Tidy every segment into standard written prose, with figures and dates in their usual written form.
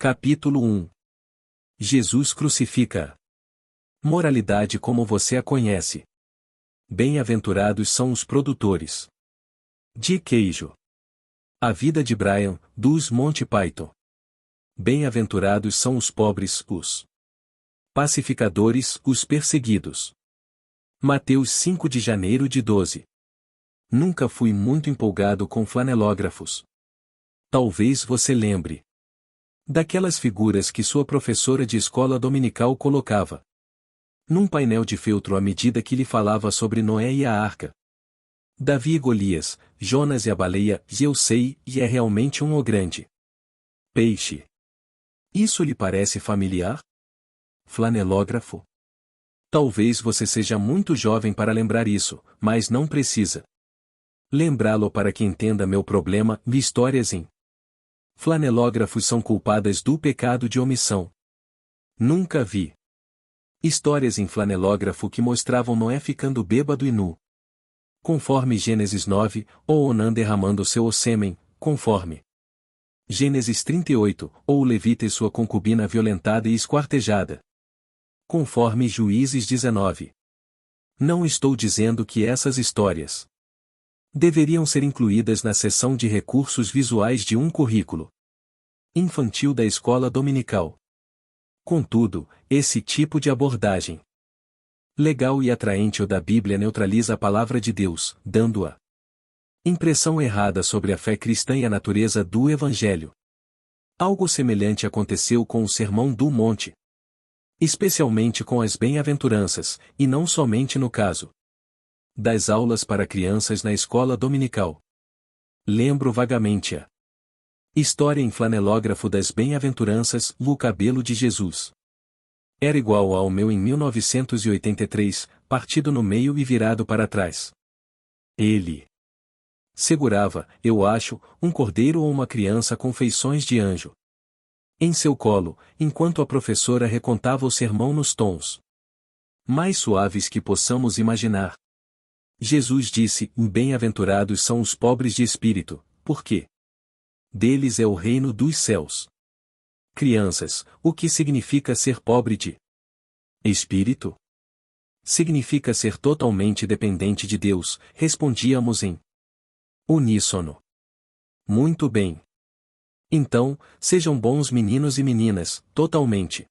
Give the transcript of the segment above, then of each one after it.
Capítulo 1. Jesus crucifica. Moralidade como você a conhece. Bem-aventurados são os produtores de queijo. A vida de Brian, dos Monty Python. Bem-aventurados são os pobres, os pacificadores, os perseguidos. Mateus 5 de janeiro de 12. Nunca fui muito empolgado com flanelógrafos. Talvez você lembre daquelas figuras que sua professora de escola dominical colocava num painel de feltro à medida que lhe falava sobre Noé e a arca. Davi e Golias, Jonas e a baleia, e eu sei, e é realmente um grande peixe. Isso lhe parece familiar? Flanelógrafo? Talvez você seja muito jovem para lembrar isso, mas não precisa lembrá-lo para que entenda meu problema. Histórias em flanelógrafos são culpadas do pecado de omissão. Nunca vi histórias em flanelógrafo que mostravam Noé ficando bêbado e nu, conforme Gênesis 9, ou Onã derramando seu sêmen, conforme Gênesis 38, ou Levita e sua concubina violentada e esquartejada, conforme Juízes 19. Não estou dizendo que essas histórias deveriam ser incluídas na seção de recursos visuais de um currículo infantil da escola dominical. Contudo, esse tipo de abordagem legal e atraente da Bíblia neutraliza a palavra de Deus, dando a impressão errada sobre a fé cristã e a natureza do Evangelho. Algo semelhante aconteceu com o Sermão do Monte, especialmente com as bem-aventuranças, e não somente no caso das aulas para crianças na escola dominical. Lembro vagamente a história em flanelógrafo das bem-aventuranças. O cabelo de Jesus era igual ao meu em 1983, partido no meio e virado para trás. Ele segurava, eu acho, um cordeiro ou uma criança com feições de anjo em seu colo, enquanto a professora recontava o sermão nos tons mais suaves que possamos imaginar. Jesus disse: bem-aventurados são os pobres de espírito, porque deles é o reino dos céus. Crianças, o que significa ser pobre de espírito? Significa ser totalmente dependente de Deus, respondíamos em uníssono. Muito bem. Então, sejam bons meninos e meninas, totalmente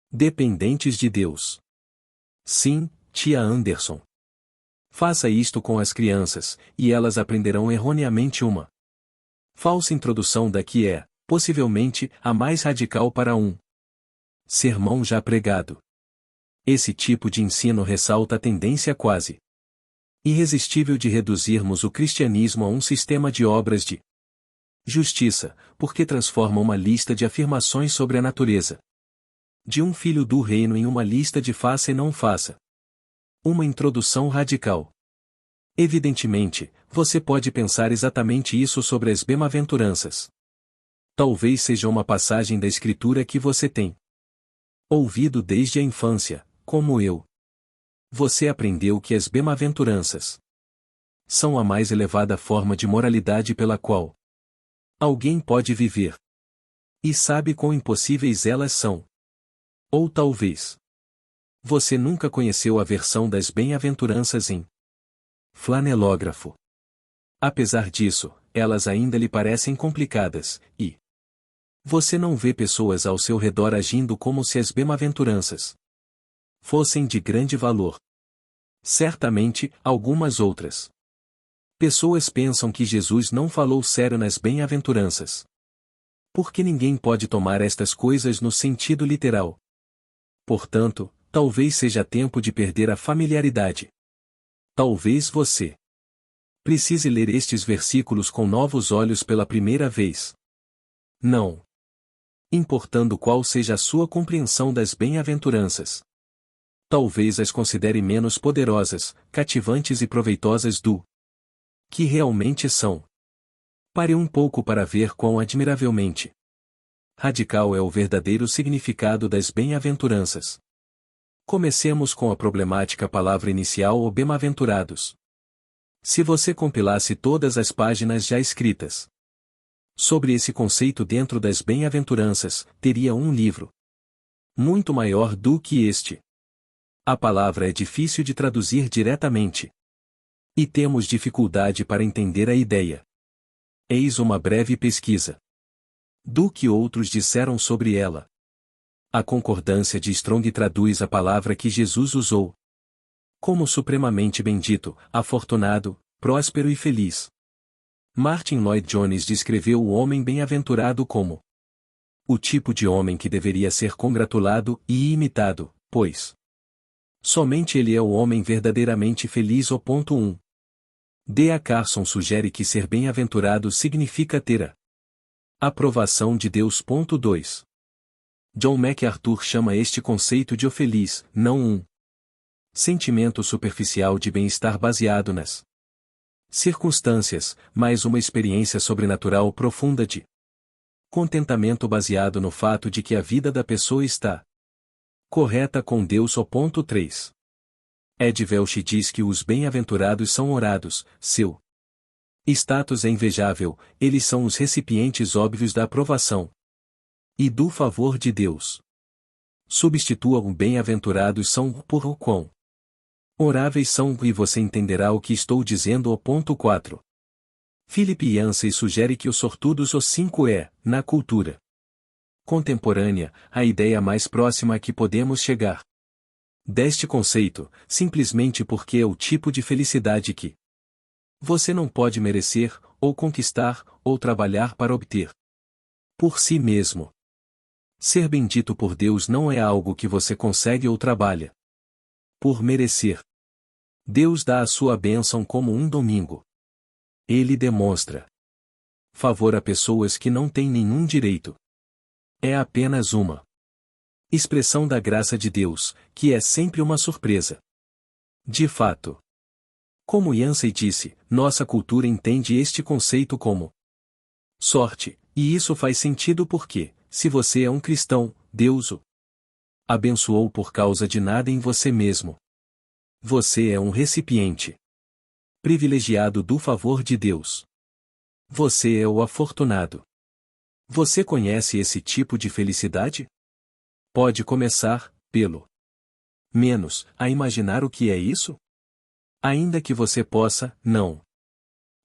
dependentes de Deus. Sim, tia Anderson. Faça isto com as crianças, e elas aprenderão erroneamente uma falsa introdução da que é, possivelmente, a mais radical para um sermão já pregado. Esse tipo de ensino ressalta a tendência quase irresistível de reduzirmos o cristianismo a um sistema de obras de justiça, porque transforma uma lista de afirmações sobre a natureza de um filho do reino em uma lista de faça e não faça. Uma introdução radical. Evidentemente, você pode pensar exatamente isso sobre as bem-aventuranças. Talvez seja uma passagem da Escritura que você tem ouvido desde a infância, como eu. Você aprendeu que as bem-aventuranças são a mais elevada forma de moralidade pela qual alguém pode viver. E sabe quão impossíveis elas são. Ou talvez você nunca conheceu a versão das bem-aventuranças em flanelógrafo. Apesar disso, elas ainda lhe parecem complicadas, e você não vê pessoas ao seu redor agindo como se as bem-aventuranças fossem de grande valor. Certamente, algumas outras pessoas pensam que Jesus não falou sério nas bem-aventuranças. Porque ninguém pode tomar estas coisas no sentido literal. Portanto, talvez seja tempo de perder a familiaridade. Talvez você precise ler estes versículos com novos olhos pela primeira vez. Não importando qual seja a sua compreensão das bem-aventuranças. Talvez as considere menos poderosas, cativantes e proveitosas do que realmente são. Pare um pouco para ver quão admiravelmente radical é o verdadeiro significado das bem-aventuranças. Comecemos com a problemática palavra inicial ou bem-aventurados. Se você compilasse todas as páginas já escritas Sobre esse conceito dentro das bem-aventuranças, teria um livro muito maior do que este. A palavra é difícil de traduzir diretamente. E temos dificuldade para entender a ideia. Eis uma breve pesquisa do que outros disseram sobre ela. A concordância de Strong traduz a palavra que Jesus usou como supremamente bendito, afortunado, próspero e feliz. Martin Lloyd-Jones descreveu o homem bem-aventurado como o tipo de homem que deveria ser congratulado e imitado, pois somente ele é o homem verdadeiramente feliz. 1. D. A. Carson sugere que ser bem-aventurado significa ter a aprovação de Deus. 2. John MacArthur chama este conceito de o feliz, não um sentimento superficial de bem-estar baseado nas circunstâncias, mas uma experiência sobrenatural profunda de contentamento baseado no fato de que a vida da pessoa está correta com Deus. 3. Ed Welch diz que os bem-aventurados são orados, seu status é invejável, eles são os recipientes óbvios da aprovação e do favor de Deus. Substitua o bem-aventurados são por o quão oráveis são e você entenderá o que estou dizendo. 4. Philip Yancey sugere que os sortudos. 5 é, na cultura contemporânea, a ideia mais próxima a que podemos chegar deste conceito, simplesmente porque é o tipo de felicidade que você não pode merecer, ou conquistar, ou trabalhar para obter por si mesmo. Ser bendito por Deus não é algo que você consegue ou trabalha por merecer. Deus dá a sua bênção como um domingo. Ele demonstra favor a pessoas que não têm nenhum direito. É apenas uma expressão da graça de Deus, que é sempre uma surpresa. De fato, como Yancey disse, nossa cultura entende este conceito como sorte, e isso faz sentido porque, se você é um cristão, Deus o abençoou por causa de nada em você mesmo. Você é um recipiente privilegiado do favor de Deus. Você é o afortunado. Você conhece esse tipo de felicidade? Pode começar, pelo menos, a imaginar o que é isso? Ainda que você possa, não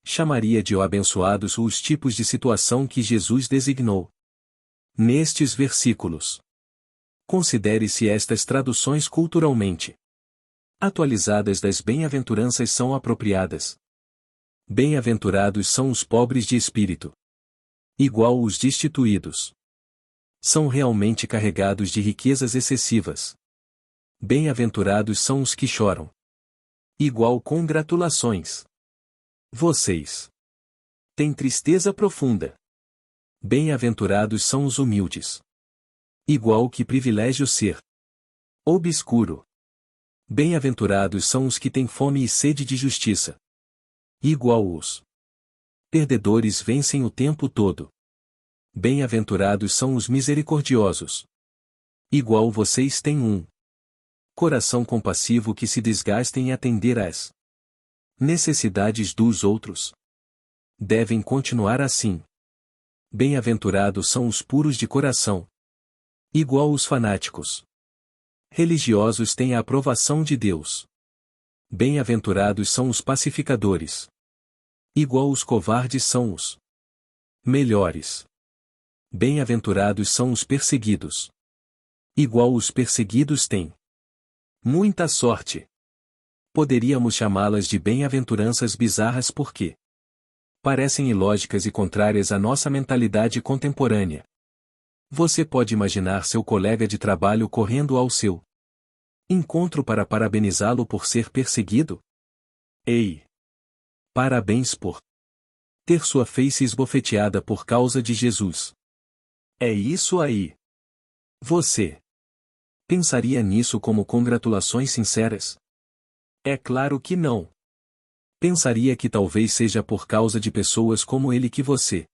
chamaria de abençoados os tipos de situação que Jesus designou nestes versículos. Considere-se estas traduções culturalmente atualizadas das bem-aventuranças são apropriadas. Bem-aventurados são os pobres de espírito. Igual os destituídos. São realmente carregados de riquezas excessivas. Bem-aventurados são os que choram. Igual congratulações. Vocês têm tristeza profunda. Bem-aventurados são os humildes. Igual que privilégio ser obscuro. Bem-aventurados são os que têm fome e sede de justiça. Igual os perdedores vencem o tempo todo. Bem-aventurados são os misericordiosos. Igual vocês têm um coração compassivo que se desgasta em atender às necessidades dos outros. Devem continuar assim. Bem-aventurados são os puros de coração. Igual os fanáticos religiosos têm a aprovação de Deus. Bem-aventurados são os pacificadores. Igual os covardes são os melhores. Bem-aventurados são os perseguidos. Igual os perseguidos têm muita sorte. Poderíamos chamá-las de bem-aventuranças bizarras porque parecem ilógicas e contrárias à nossa mentalidade contemporânea. Você pode imaginar seu colega de trabalho correndo ao seu encontro para parabenizá-lo por ser perseguido? Ei! Parabéns por ter sua face esbofeteada por causa de Jesus. É isso aí. Você pensaria nisso como congratulações sinceras? É claro que não. Pensaria que talvez seja por causa de pessoas como ele que você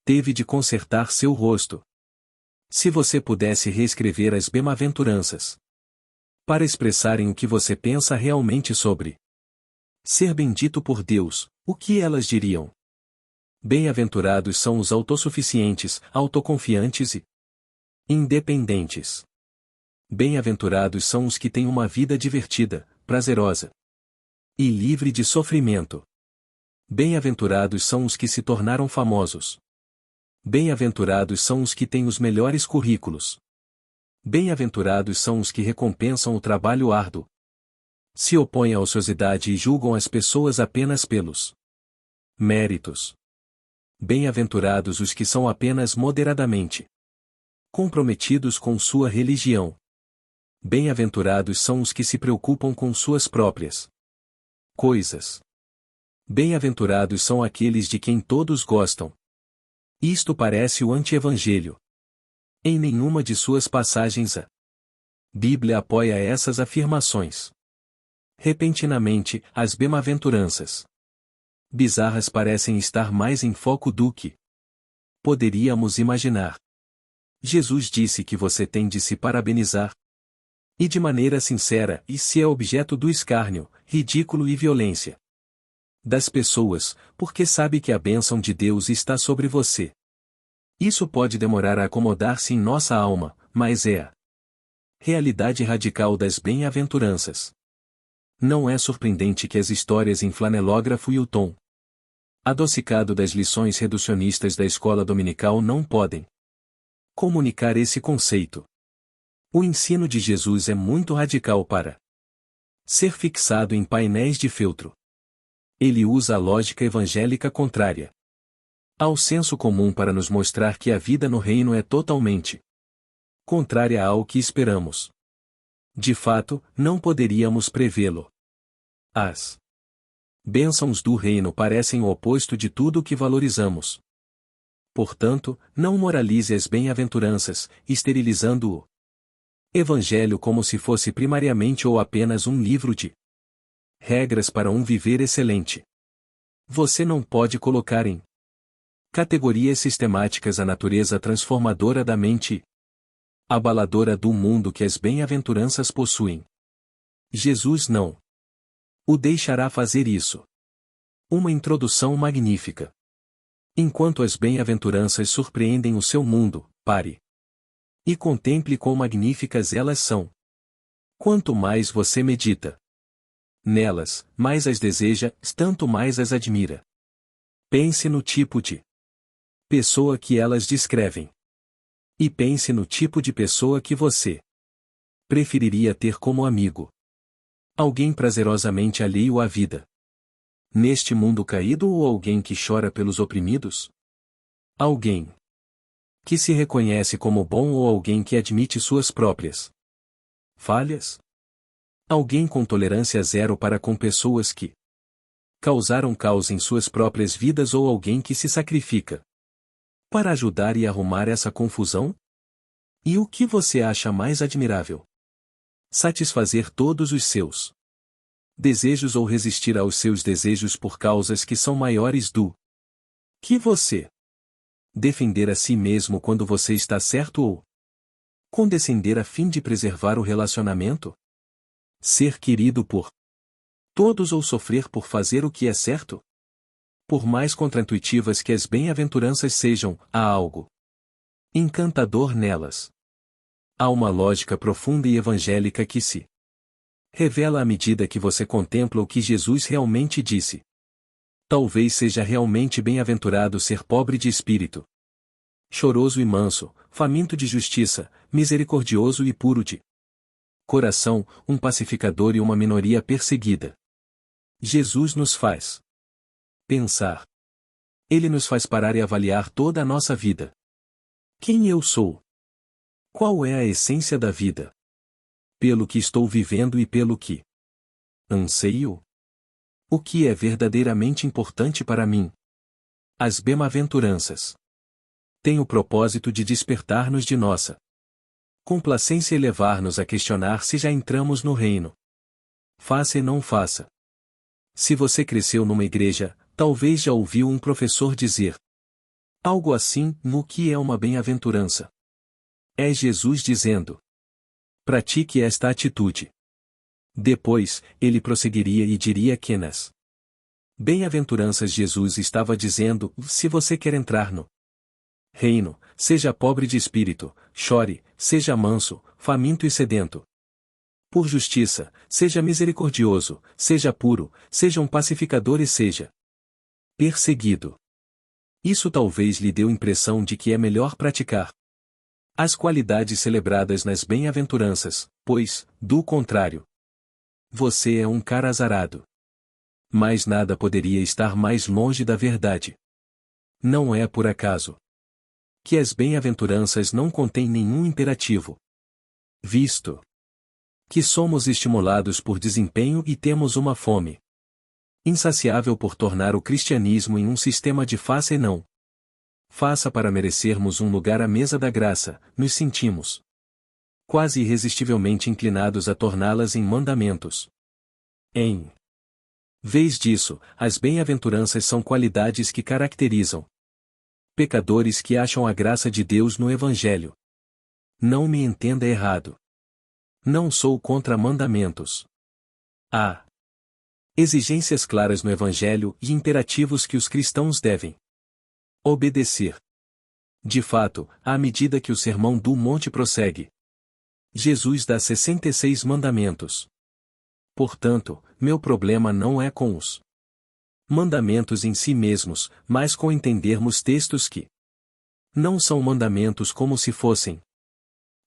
teve de consertar seu rosto. Se você pudesse reescrever as bem-aventuranças para expressarem o que você pensa realmente sobre ser bendito por Deus, o que elas diriam? Bem-aventurados são os autossuficientes, autoconfiantes e independentes. Bem-aventurados são os que têm uma vida divertida, prazerosa e livre de sofrimento. Bem-aventurados são os que se tornaram famosos. Bem-aventurados são os que têm os melhores currículos. Bem-aventurados são os que recompensam o trabalho árduo. Se opõem à ociosidade e julgam as pessoas apenas pelos méritos. Bem-aventurados os que são apenas moderadamente comprometidos com sua religião. Bem-aventurados são os que se preocupam com suas próprias coisas. Bem-aventurados são aqueles de quem todos gostam. Isto parece o anti-evangelho. Em nenhuma de suas passagens a Bíblia apoia essas afirmações. Repentinamente, as bem-aventuranças bizarras parecem estar mais em foco do que poderíamos imaginar. Jesus disse que você tem de se parabenizar. E de maneira sincera, e se é objeto do escárnio, ridículo e violência das pessoas, porque sabe que a bênção de Deus está sobre você. Isso pode demorar a acomodar-se em nossa alma, mas é a realidade radical das bem-aventuranças. Não é surpreendente que as histórias em flanelógrafo e o tom adocicado das lições reducionistas da escola dominical não podem comunicar esse conceito. O ensino de Jesus é muito radical para ser fixado em painéis de feltro. Ele usa a lógica evangélica contrária ao senso comum para nos mostrar que a vida no reino é totalmente contrária ao que esperamos. De fato, não poderíamos prevê-lo. As bênçãos do reino parecem o oposto de tudo o que valorizamos. Portanto, não moralize as bem-aventuranças, esterilizando o Evangelho como se fosse primariamente ou apenas um livro de regras para um viver excelente. Você não pode colocar em categorias sistemáticas a natureza transformadora da mente e abaladora do mundo que as bem-aventuranças possuem. Jesus não o deixará fazer isso. Uma introdução magnífica. Enquanto as bem-aventuranças surpreendem o seu mundo, pare e contemple quão magníficas elas são. Quanto mais você medita nelas, mais as deseja, tanto mais as admira. Pense no tipo de pessoa que elas descrevem. E pense no tipo de pessoa que você preferiria ter como amigo. Alguém prazerosamente alheio à vida neste mundo caído ou alguém que chora pelos oprimidos? Alguém que se reconhece como bom ou alguém que admite suas próprias falhas? Alguém com tolerância zero para com pessoas que causaram caos em suas próprias vidas ou alguém que se sacrifica para ajudar e arrumar essa confusão? E o que você acha mais admirável? Satisfazer todos os seus desejos ou resistir aos seus desejos por causas que são maiores do que você? Defender a si mesmo quando você está certo ou condescender a fim de preservar o relacionamento? Ser querido por todos ou sofrer por fazer o que é certo? Por mais contraintuitivas que as bem-aventuranças sejam, há algo encantador nelas. Há uma lógica profunda e evangélica que se revela à medida que você contempla o que Jesus realmente disse. Talvez seja realmente bem-aventurado ser pobre de espírito, choroso e manso, faminto de justiça, misericordioso e puro de coração, um pacificador e uma minoria perseguida. Jesus nos faz pensar. Ele nos faz parar e avaliar toda a nossa vida. Quem eu sou? Qual é a essência da vida? Pelo que estou vivendo e pelo que anseio? O que é verdadeiramente importante para mim? As bem-aventuranças têm o propósito de despertar-nos de nossa complacência e levar-nos a questionar se já entramos no reino. Faça e não faça. Se você cresceu numa igreja, talvez já ouviu um professor dizer algo assim, no que é uma bem-aventurança. É Jesus dizendo: pratique esta atitude. Depois, ele prosseguiria e diria que nas Bem-aventuranças. Jesus estava dizendo: se você quer entrar no reino, seja pobre de espírito, chore, seja manso, faminto e sedento. Por justiça, seja misericordioso, seja puro, seja um pacificador e seja perseguido. Isso talvez lhe deu impressão de que é melhor praticar as qualidades celebradas nas bem-aventuranças, pois, do contrário, você é um cara azarado. Mas nada poderia estar mais longe da verdade. Não é por acaso que as bem-aventuranças não contêm nenhum imperativo, visto que somos estimulados por desempenho e temos uma fome insaciável por tornar o cristianismo em um sistema de faça e não faça para merecermos um lugar à mesa da graça, nos sentimos quase irresistivelmente inclinados a torná-las em mandamentos. Em vez disso, as bem-aventuranças são qualidades que caracterizam pecadores que acham a graça de Deus no Evangelho. Não me entenda errado. Não sou contra mandamentos. Há exigências claras no Evangelho e imperativos que os cristãos devem obedecer. De fato, à medida que o Sermão do Monte prossegue, Jesus dá 66 mandamentos. Portanto, meu problema não é com os mandamentos em si mesmos, mas com entendermos textos que não são mandamentos como se fossem.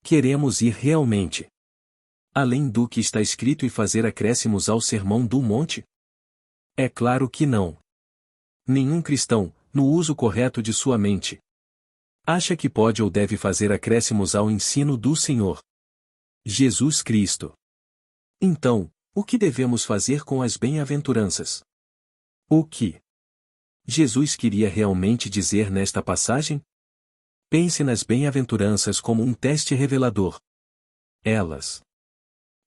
Queremos ir realmente além do que está escrito e fazer acréscimos ao Sermão do Monte? É claro que não. Nenhum cristão, no uso correto de sua mente, acha que pode ou deve fazer acréscimos ao ensino do Senhor Jesus Cristo. Então, o que devemos fazer com as bem-aventuranças? O que Jesus queria realmente dizer nesta passagem? Pense nas bem-aventuranças como um teste revelador. Elas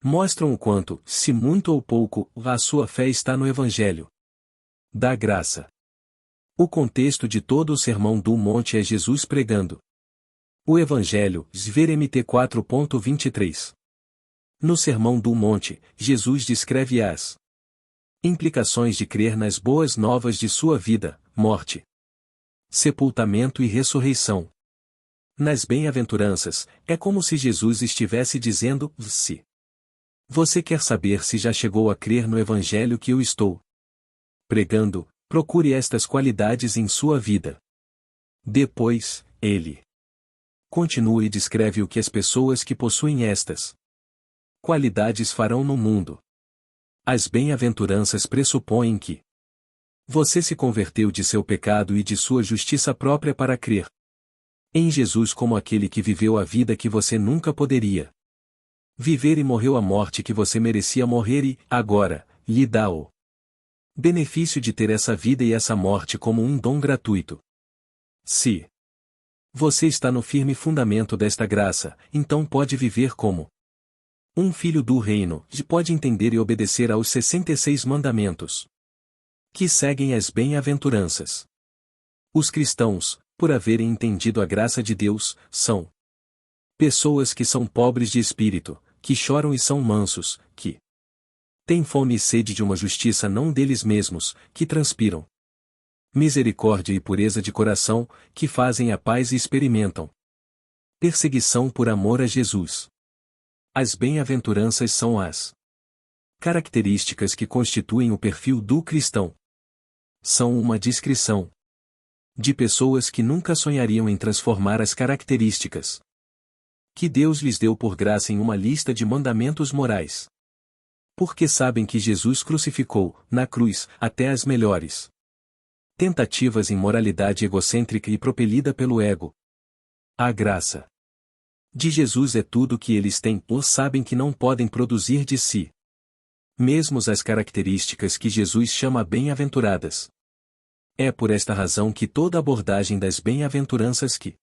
mostram o quanto, se muito ou pouco, a sua fé está no Evangelho da graça. O contexto de todo o Sermão do Monte é Jesus pregando o Evangelho, Svmt 4.23. No Sermão do Monte, Jesus descreve as implicações de crer nas boas novas de sua vida, morte, sepultamento e ressurreição. Nas bem-aventuranças, é como se Jesus estivesse dizendo: se você quer saber se já chegou a crer no Evangelho que eu estou pregando, procure estas qualidades em sua vida. Depois, ele continua e descreve o que as pessoas que possuem estas qualidades farão no mundo. As bem-aventuranças pressupõem que você se converteu de seu pecado e de sua justiça própria para crer em Jesus como aquele que viveu a vida que você nunca poderia viver e morreu a morte que você merecia morrer e, agora, lhe dá o benefício de ter essa vida e essa morte como um dom gratuito. Se você está no firme fundamento desta graça, então pode viver como um filho do reino, e pode entender e obedecer aos 66 mandamentos que seguem as bem-aventuranças. Os cristãos, por haverem entendido a graça de Deus, são pessoas que são pobres de espírito, que choram e são mansos, que têm fome e sede de uma justiça não deles mesmos, que transpiram misericórdia e pureza de coração, que fazem a paz e experimentam perseguição por amor a Jesus. As bem-aventuranças são as características que constituem o perfil do cristão. São uma descrição de pessoas que nunca sonhariam em transformar as características que Deus lhes deu por graça em uma lista de mandamentos morais. Porque sabem que Jesus crucificou, na cruz, até as melhores tentativas em moralidade egocêntrica e propelida pelo ego. A graça de Jesus é tudo que eles têm ou sabem que não podem produzir de si mesmos as características que Jesus chama bem-aventuradas. É por esta razão que toda abordagem das bem-aventuranças que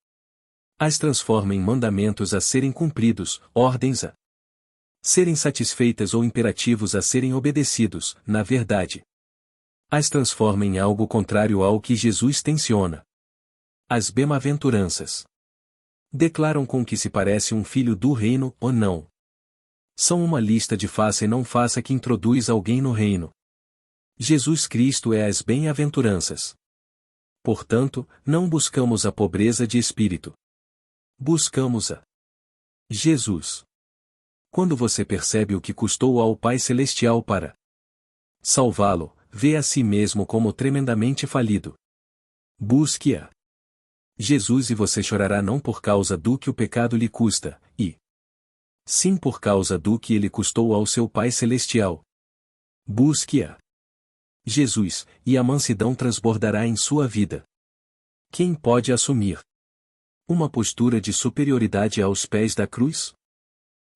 as transforma em mandamentos a serem cumpridos, ordens a serem satisfeitas ou imperativos a serem obedecidos, na verdade, as transforma em algo contrário ao que Jesus tenciona. As bem-aventuranças declaram com que se parece um filho do reino ou não. São uma lista de faça e não faça que introduz alguém no reino Jesus Cristo é as bem-aventuranças. Portanto, não buscamos a pobreza de espírito. Buscamos a Jesus. Quando você percebe o que custou ao Pai Celestial para salvá-lo, vê a si mesmo como tremendamente falido. Busque-a Jesus e você chorará não por causa do que o pecado lhe custa, e sim por causa do que ele custou ao seu Pai Celestial. Busque-a Jesus, e a mansidão transbordará em sua vida. Quem pode assumir uma postura de superioridade aos pés da cruz?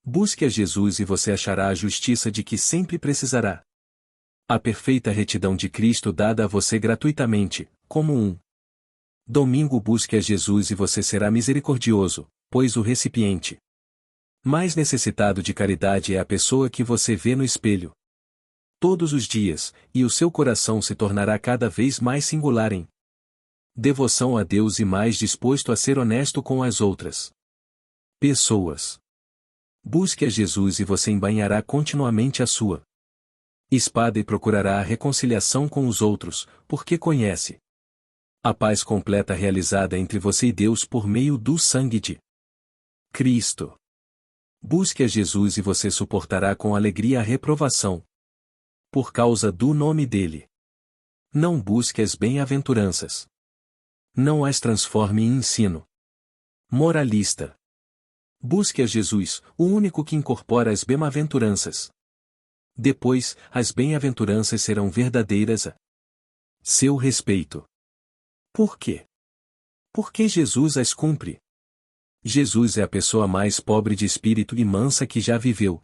Busque a Jesus e você achará a justiça de que sempre precisará. A perfeita retidão de Cristo dada a você gratuitamente, como um domingo. Busque a Jesus e você será misericordioso, pois o recipiente mais necessitado de caridade é a pessoa que você vê no espelho todos os dias, e o seu coração se tornará cada vez mais singular em devoção a Deus e mais disposto a ser honesto com as outras pessoas. Busque a Jesus e você embainhará continuamente a sua espada e procurará a reconciliação com os outros, porque conhece a paz completa realizada entre você e Deus por meio do sangue de Cristo. Busque a Jesus e você suportará com alegria a reprovação por causa do nome dele. Não busque as bem-aventuranças. Não as transforme em ensino moralista. Busque a Jesus, o único que incorpora as bem-aventuranças. Depois, as bem-aventuranças serão verdadeiras a seu respeito. Por quê? Porque Jesus as cumpre. Jesus é a pessoa mais pobre de espírito e mansa que já viveu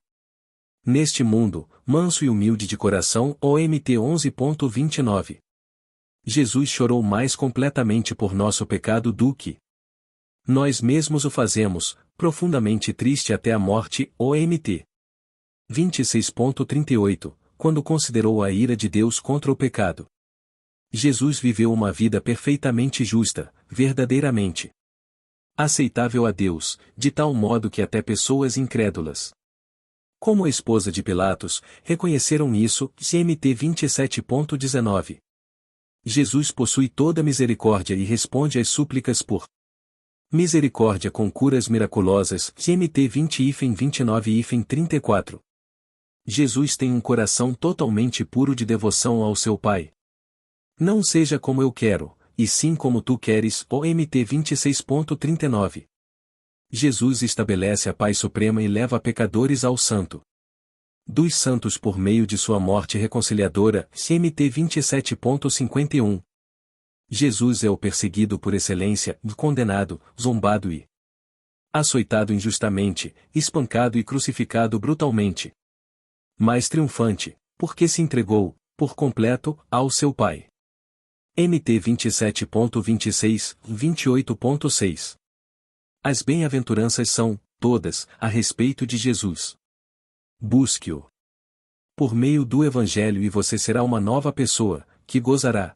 neste mundo, manso e humilde de coração. OMT 11.29. Jesus chorou mais completamente por nosso pecado do que nós mesmos o fazemos, profundamente triste até a morte. OMT 26.38, quando considerou a ira de Deus contra o pecado. Jesus viveu uma vida perfeitamente justa, verdadeiramente aceitável a Deus, de tal modo que até pessoas incrédulas, como a esposa de Pilatos, reconheceram isso. CMT 27.19. Jesus possui toda misericórdia e responde às súplicas por misericórdia com curas miraculosas. CMT 20-29-34. Jesus tem um coração totalmente puro de devoção ao seu Pai. Não seja como eu quero, e sim como tu queres. OMT 26.39. Jesus estabelece a paz suprema e leva pecadores ao santo dos santos por meio de sua morte reconciliadora. CMT 27.51. Jesus é o perseguido por excelência, condenado, zombado e açoitado injustamente, espancado e crucificado brutalmente, mas triunfante, porque se entregou, por completo, ao seu Pai. MT 27.26, 28.6. As bem-aventuranças são, todas, a respeito de Jesus. Busque-o por meio do Evangelho e você será uma nova pessoa, que gozará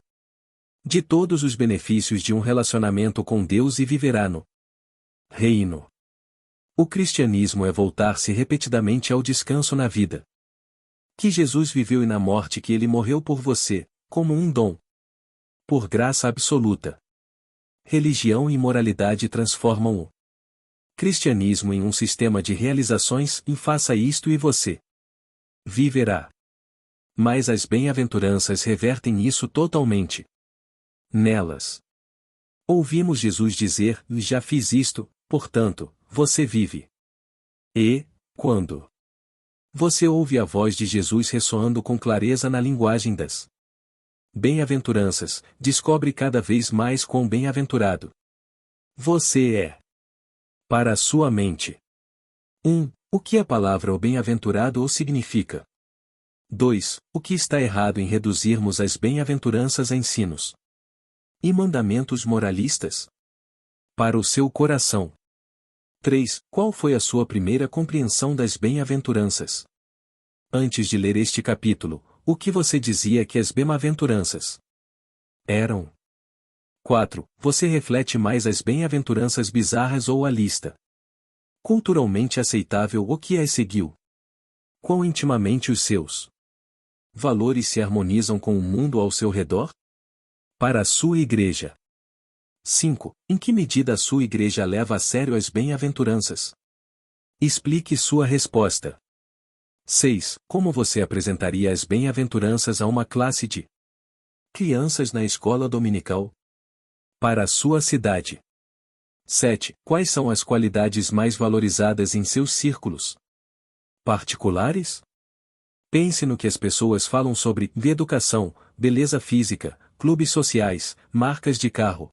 de todos os benefícios de um relacionamento com Deus e viverá no reino. O cristianismo é voltar-se repetidamente ao descanso na vida que Jesus viveu e na morte que ele morreu por você, como um dom por graça absoluta. Religião e moralidade transformam o cristianismo em um sistema de realizações, e faça isto e você viverá. Mas as bem-aventuranças revertem isso totalmente. Nelas ouvimos Jesus dizer: já fiz isto, portanto, você vive. E, quando você ouve a voz de Jesus ressoando com clareza na linguagem das bem-aventuranças, descobre cada vez mais quão bem-aventurado você é. Para a sua mente. 1. O que a palavra o bem-aventurado ou significa? 2. O que está errado em reduzirmos as bem-aventuranças a ensinos e mandamentos moralistas? Para o seu coração. 3. Qual foi a sua primeira compreensão das bem-aventuranças? Antes de ler este capítulo, o que você dizia que as bem-aventuranças eram? 4. Você reflete mais as bem-aventuranças bizarras ou a lista culturalmente aceitável o que as seguiu? Quão intimamente os seus Valores se harmonizam com o mundo ao seu redor? Para a sua igreja. 5. Em que medida a sua igreja leva a sério as bem-aventuranças? Explique sua resposta. 6. Como você apresentaria as bem-aventuranças a uma classe de crianças na escola dominical? Para a sua cidade. 7. Quais são as qualidades mais valorizadas em seus círculos particulares? Pense no que as pessoas falam sobre educação, beleza física, clubes sociais, marcas de carro.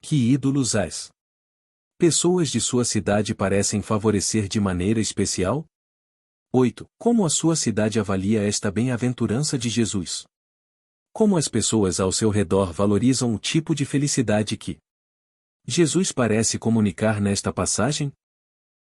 Que ídolos as pessoas de sua cidade parecem favorecer de maneira especial? 8. Como a sua cidade avalia esta bem-aventurança de Jesus? Como as pessoas ao seu redor valorizam o tipo de felicidade que Jesus parece comunicar nesta passagem?